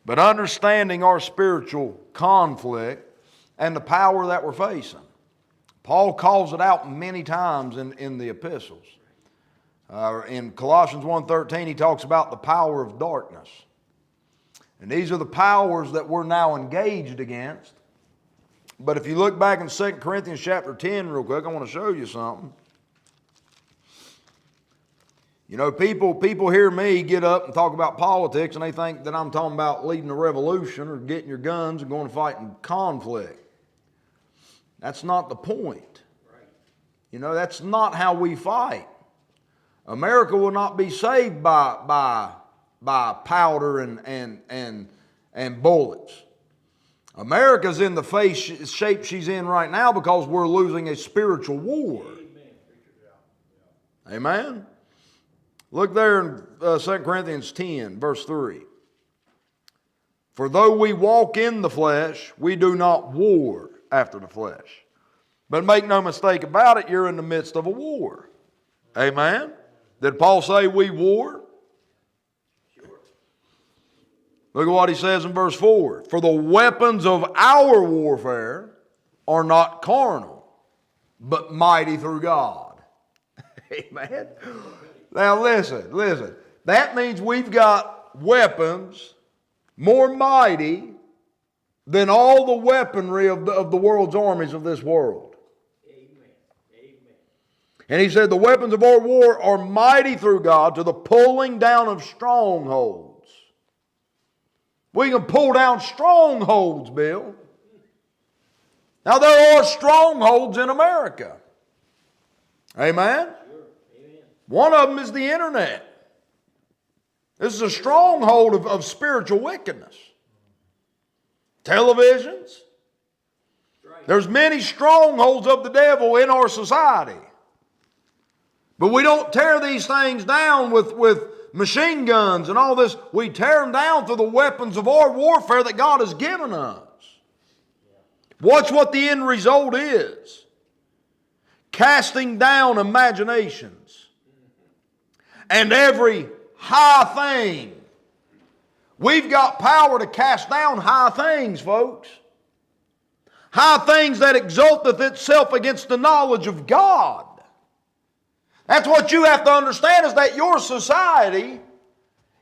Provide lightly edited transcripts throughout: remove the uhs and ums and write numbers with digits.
but understanding our spiritual conflict and the power that we're facing. Paul calls it out many times in the epistles. In Colossians 1:13, he talks about the power of darkness. And these are the powers that we're now engaged against. But if you look back in 2 Corinthians chapter 10 real quick, I want to show you something. You know, people hear me get up and talk about politics and they think that I'm talking about leading a revolution or getting your guns and going to fight in conflict. That's not the point. You know, that's not how we fight. America will not be saved by powder and bullets. America's in the shape she's in right now because we're losing a spiritual war. Amen? Look there in 2 Corinthians 10, verse 3. For though we walk in the flesh, we do not war after the flesh. But make no mistake about it, you're in the midst of a war. Amen? Did Paul say we war? Look at what he says in verse 4. For the weapons of our warfare are not carnal, but mighty through God. Amen. Now listen. That means we've got weapons more mighty than all the weaponry of the world's armies of this world. Amen. And he said the weapons of our war are mighty through God to the pulling down of strongholds. We can pull down strongholds, Bill. Now there are strongholds in America. Amen? One of them is the internet. This is a stronghold of spiritual wickedness. Televisions. There's many strongholds of the devil in our society. But we don't tear these things down with machine guns and all this. We tear them down through the weapons of our warfare that God has given us. Watch what the end result is. Casting down imaginations and every high thing. We've got power to cast down high things, folks. High things that exalteth itself against the knowledge of God. That's what you have to understand, is that your society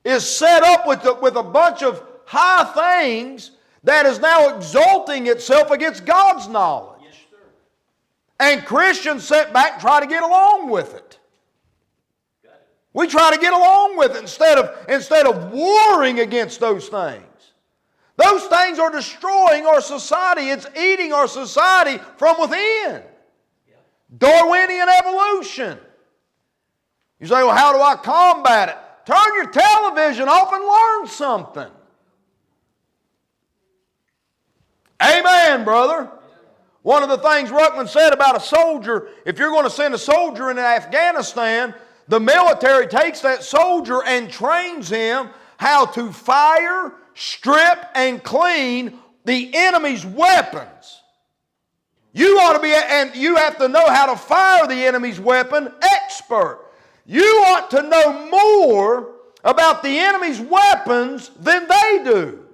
is set up with a bunch of high things that is now exalting itself against God's knowledge. Yes, sir. And Christians sit back and try to get along with it. We try to get along with it instead of warring against those things. Those things are destroying our society. It's eating our society from within. Darwinian evolution. You say, well, how do I combat it? Turn your television off and learn something. Amen, brother. One of the things Ruckman said about a soldier, if you're going to send a soldier into Afghanistan, the military takes that soldier and trains him how to fire, strip, and clean the enemy's weapons. You ought to be, and you have to know how to fire the enemy's weapon expert. You ought to know more about the enemy's weapons than they do.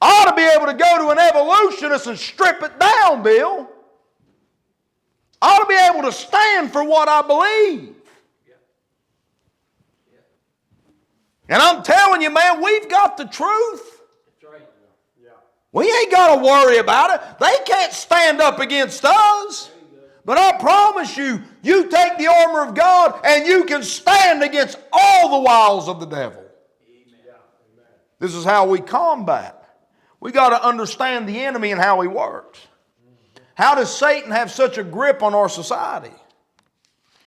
I ought to be able to go to an evolutionist and strip it down, Bill. I ought to be able to stand for what I believe. And I'm telling you, man, we've got the truth. That's right. Yeah. We ain't got to worry about it. They can't stand up against us. But I promise you, you take the armor of God and you can stand against all the wiles of the devil. Amen. This is how we combat. We got to understand the enemy and how he works. How does Satan have such a grip on our society?